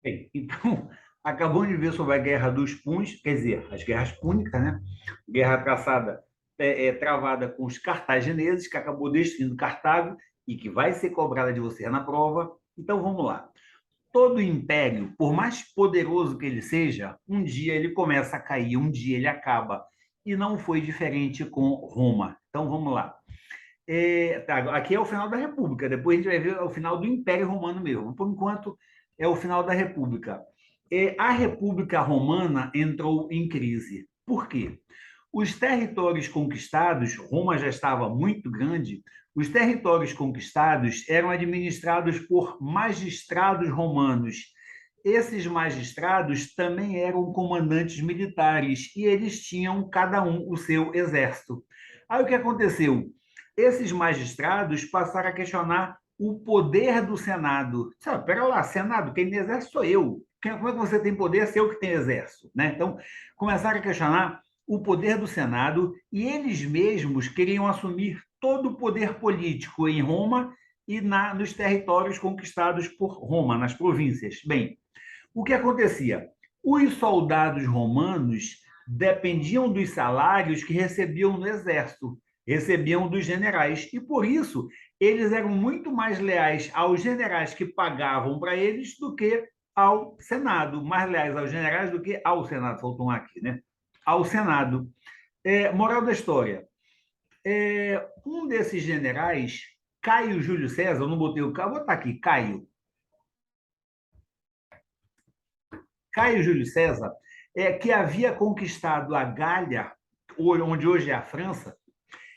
Bem, então, acabamos de ver sobre a Guerra dos Puns, quer dizer, as guerras púnicas, né? Guerra traçada, travada com os cartagineses, que acabou destruindo Cartago e que vai ser cobrada de você na prova. Então, vamos lá. Todo império, por mais poderoso que ele seja, um dia ele começa a cair, um dia ele acaba. E não foi diferente com Roma. Então, vamos lá. Tá, aqui é o final da República, depois a gente vai ver o final do Império Romano mesmo. Por enquanto, é o final da República. A República Romana entrou em crise. Por quê? Os territórios conquistados, Roma já estava muito grande, os territórios conquistados eram administrados por magistrados romanos. Esses magistrados também eram comandantes militares e eles tinham cada um o seu exército. Aí o que aconteceu? Esses magistrados passaram a questionar o poder do Senado. Sabe, pera lá, Senado, quem tem exército sou eu. Como é que você tem poder se eu que tenho exército? Né? Então, começaram a questionar o poder do Senado e eles mesmos queriam assumir todo o poder político em Roma e nos territórios conquistados por Roma, nas províncias. Bem, o que acontecia? Os soldados romanos dependiam dos salários que recebiam no exército, recebiam dos generais, e por isso eles eram muito mais leais aos generais que pagavam para eles do que ao Senado, mais leais aos generais do que ao Senado, faltou um aqui, né? Ao Senado. Moral da história: um desses generais, Caio Júlio César, eu não botei o Caio, vou botar aqui, Caio Júlio César, que havia conquistado a Gália, onde hoje é a França.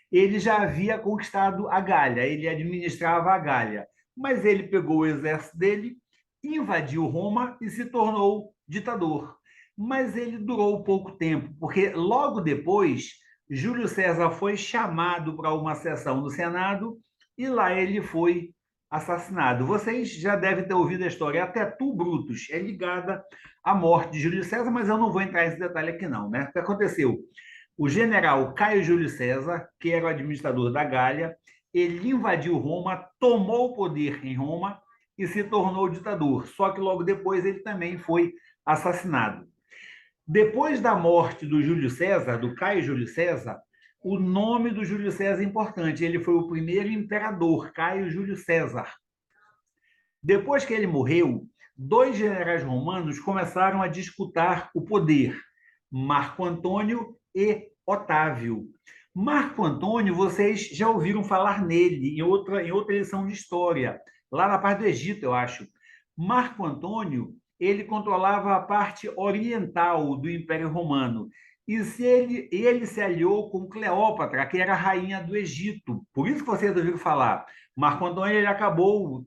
Ele já havia conquistado a Gália, ele administrava a Gália, mas ele pegou o exército dele, invadiu Roma e se tornou ditador. Mas ele durou pouco tempo, porque logo depois Júlio César foi chamado para uma sessão do Senado e lá ele foi assassinado. Vocês já devem ter ouvido a história, até tu, Brutus, é ligada à morte de Júlio César, mas eu não vou entrar nesse detalhe aqui não, né? O que aconteceu? O general Caio Júlio César, que era o administrador da Gália, ele invadiu Roma, tomou o poder em Roma e se tornou ditador. Só que logo depois ele também foi assassinado. Depois da morte do Júlio César, do Caio Júlio César, o nome do Júlio César é importante. Ele foi o primeiro imperador, Caio Júlio César. Depois que ele morreu, dois generais romanos começaram a disputar o poder, Marco Antônio e Otávio. Marco Antônio, vocês já ouviram falar nele em outra lição de história, lá na parte do Egito, eu acho. Marco Antônio, ele controlava a parte oriental do Império Romano. E ele se aliou com Cleópatra, que era a rainha do Egito. Por isso que vocês ouviram falar. Marco Antônio ele acabou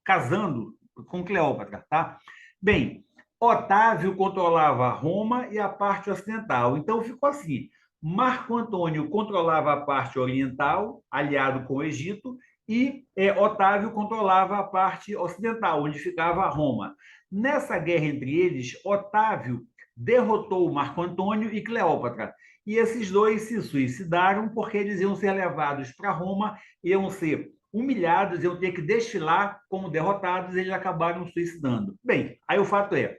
casando com Cleópatra, tá? Bem, Otávio controlava Roma e a parte ocidental. Então ficou assim: Marco Antônio controlava a parte oriental, aliado com o Egito, e Otávio controlava a parte ocidental, onde ficava Roma. Nessa guerra entre eles, Otávio derrotou Marco Antônio e Cleópatra. E esses dois se suicidaram porque eles iam ser levados para Roma, iam ser humilhados, iam ter que desfilar como derrotados, e eles acabaram suicidando. Bem, aí o fato é,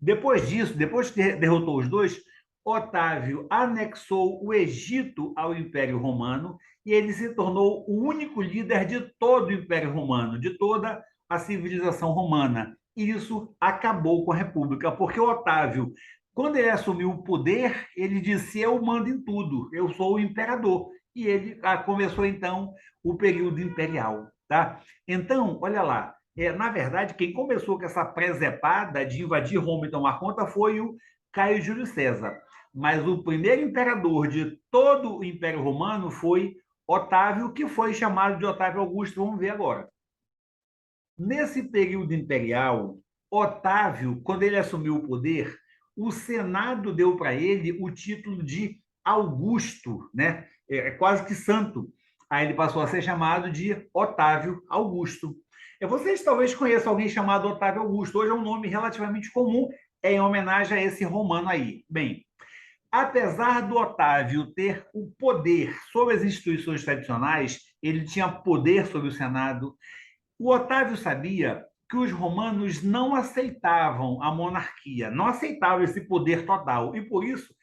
depois disso, depois que derrotou os dois, Otávio anexou o Egito ao Império Romano e ele se tornou o único líder de todo o Império Romano, de toda a civilização romana. E isso acabou com a República, porque o Otávio, quando ele assumiu o poder, ele disse: Eu mando em tudo, eu sou o imperador. E ele começou então o período imperial. Tá? Então, olha lá, na verdade, quem começou com essa presepada de invadir Roma e tomar conta foi o Caio Júlio César. Mas o primeiro imperador de todo o Império Romano foi Otávio, que foi chamado de Otávio Augusto. Vamos ver agora. Nesse período imperial, Otávio, quando ele assumiu o poder, o Senado deu para ele o título de Augusto, né? Quase que santo. Aí ele passou a ser chamado de Otávio Augusto. Vocês talvez conheçam alguém chamado Otávio Augusto. Hoje é um nome relativamente comum, em homenagem a esse romano aí. Bem, apesar do Otávio ter o poder sobre as instituições tradicionais, ele tinha poder sobre o Senado. O Otávio sabia que que os romanos não aceitavam a monarquia, não aceitavam esse poder total, e por isso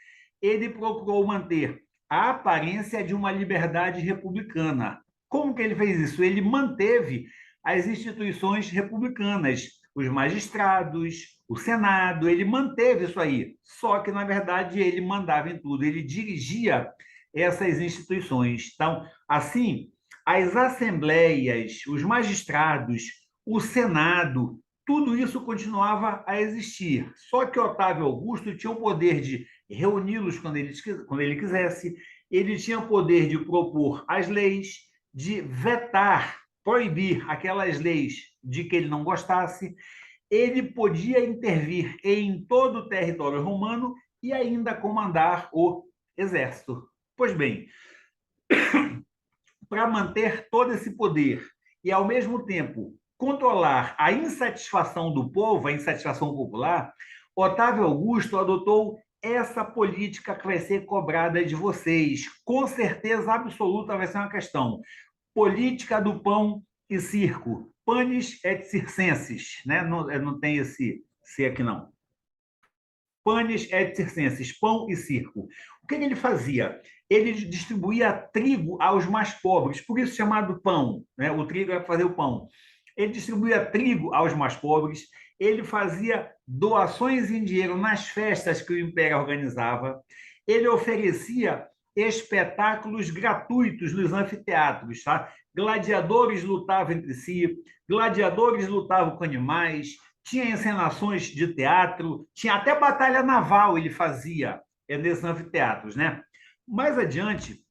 ele procurou manter a aparência de uma liberdade republicana. Como que ele fez isso? Ele manteve as instituições republicanas, os magistrados, o Senado, ele manteve isso aí. Só que, na verdade, ele mandava em tudo, ele dirigia essas instituições. Então, assim, as assembleias, os magistrados, o Senado, tudo isso continuava a existir. Só que Otávio Augusto tinha o poder de reuni-los quando ele quisesse, ele tinha o poder de propor as leis, de vetar, proibir aquelas leis de que ele não gostasse, ele podia intervir em todo o território romano e ainda comandar o exército. Pois bem, para manter todo esse poder e, ao mesmo tempo, controlar a insatisfação do povo, a insatisfação popular, Otávio Augusto adotou essa política que vai ser cobrada de vocês. Com certeza absoluta vai ser uma questão. Política do pão e circo. Panis et circenses, né? Não tem esse C aqui, não. Panis et circenses, pão e circo. O que ele fazia? Ele distribuía trigo aos mais pobres, por isso chamado pão, né? O trigo é para fazer o pão. Ele distribuía trigo aos mais pobres, ele fazia doações em dinheiro nas festas que o Império organizava, ele oferecia espetáculos gratuitos nos anfiteatros, tá? Gladiadores lutavam entre si, gladiadores lutavam com animais, tinha encenações de teatro, tinha até batalha naval ele fazia nesses anfiteatros, né? Mais adiante,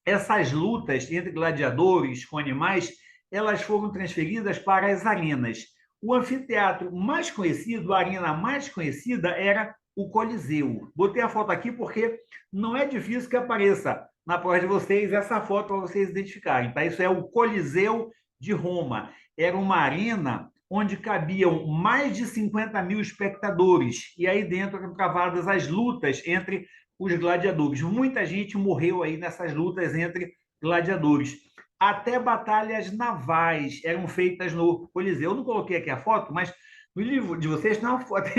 essas lutas entre gladiadores com animais, elas foram transferidas para as arenas. O anfiteatro mais conhecido, a arena mais conhecida era o Coliseu. Botei a foto aqui porque não é difícil que apareça na prova de vocês essa foto para vocês identificarem. Tá? Isso é o Coliseu de Roma. Era uma arena onde cabiam mais de 50 mil espectadores. E aí dentro eram travadas as lutas entre os gladiadores. Muita gente morreu aí nessas lutas entre gladiadores. Até batalhas navais eram feitas no Coliseu. Eu não coloquei aqui a foto, mas no livro de vocês tem uma foto,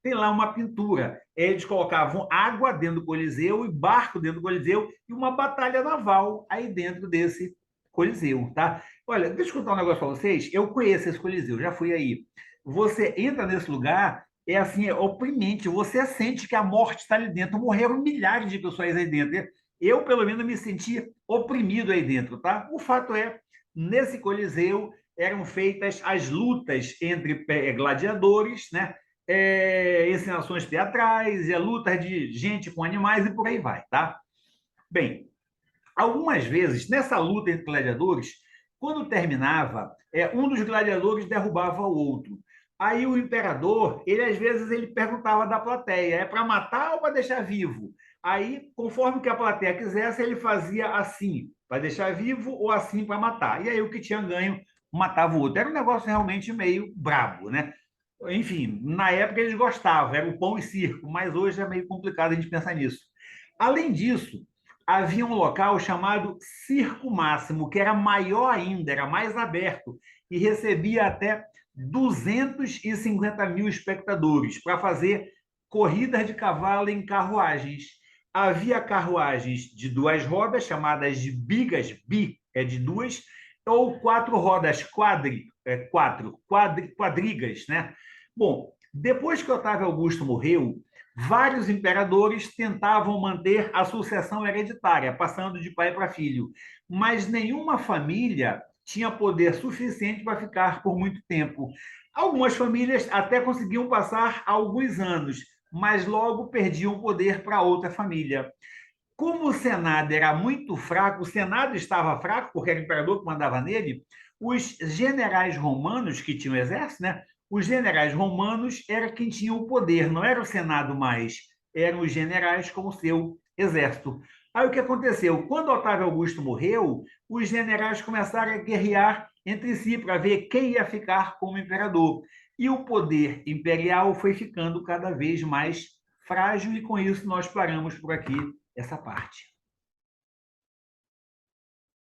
tem lá uma pintura. Eles colocavam água dentro do Coliseu e barco dentro do Coliseu e uma batalha naval aí dentro desse Coliseu, tá? Olha, deixa eu contar um negócio para vocês. Eu conheço esse Coliseu, já fui aí. Você entra nesse lugar, é assim, é oprimente. Você sente que a morte está ali dentro. Morreram milhares de pessoas aí dentro. Eu, pelo menos, me senti oprimido aí dentro, tá? O fato é, nesse Coliseu eram feitas as lutas entre gladiadores, né? Encenações teatrais, lutas de gente com animais e por aí vai, tá? Bem, algumas vezes, nessa luta entre gladiadores, quando terminava, um dos gladiadores derrubava o outro. Aí o imperador, ele às vezes ele perguntava da plateia, é para matar ou para deixar vivo? Aí, conforme que a plateia quisesse, ele fazia assim, para deixar vivo ou assim para matar. E aí o que tinha ganho matava o outro. Era um negócio realmente meio brabo, né? Enfim, na época eles gostavam, era o pão e circo, mas hoje é meio complicado a gente pensar nisso. Além disso, havia um local chamado Circo Máximo, que era maior ainda, era mais aberto, e recebia até 250 mil espectadores para fazer corridas de cavalo em carruagens. Havia carruagens de duas rodas, chamadas de bigas, bi é de duas, ou quatro rodas, quadrigas, né? Bom, depois que Otávio Augusto morreu, vários imperadores tentavam manter a sucessão hereditária, passando de pai para filho, mas nenhuma família tinha poder suficiente para ficar por muito tempo. Algumas famílias até conseguiam passar alguns anos, mas logo perdiam o poder para outra família. Como o Senado era muito fraco, o Senado estava fraco, porque era o imperador que mandava nele, os generais romanos, que tinham exército, né? Os generais romanos era quem tinha o poder, não era o Senado mais, eram os generais com o seu exército. Aí o que aconteceu? Quando Otávio Augusto morreu, os generais começaram a guerrear entre si para ver quem ia ficar como imperador. E o poder imperial foi ficando cada vez mais frágil, e com isso nós paramos por aqui essa parte.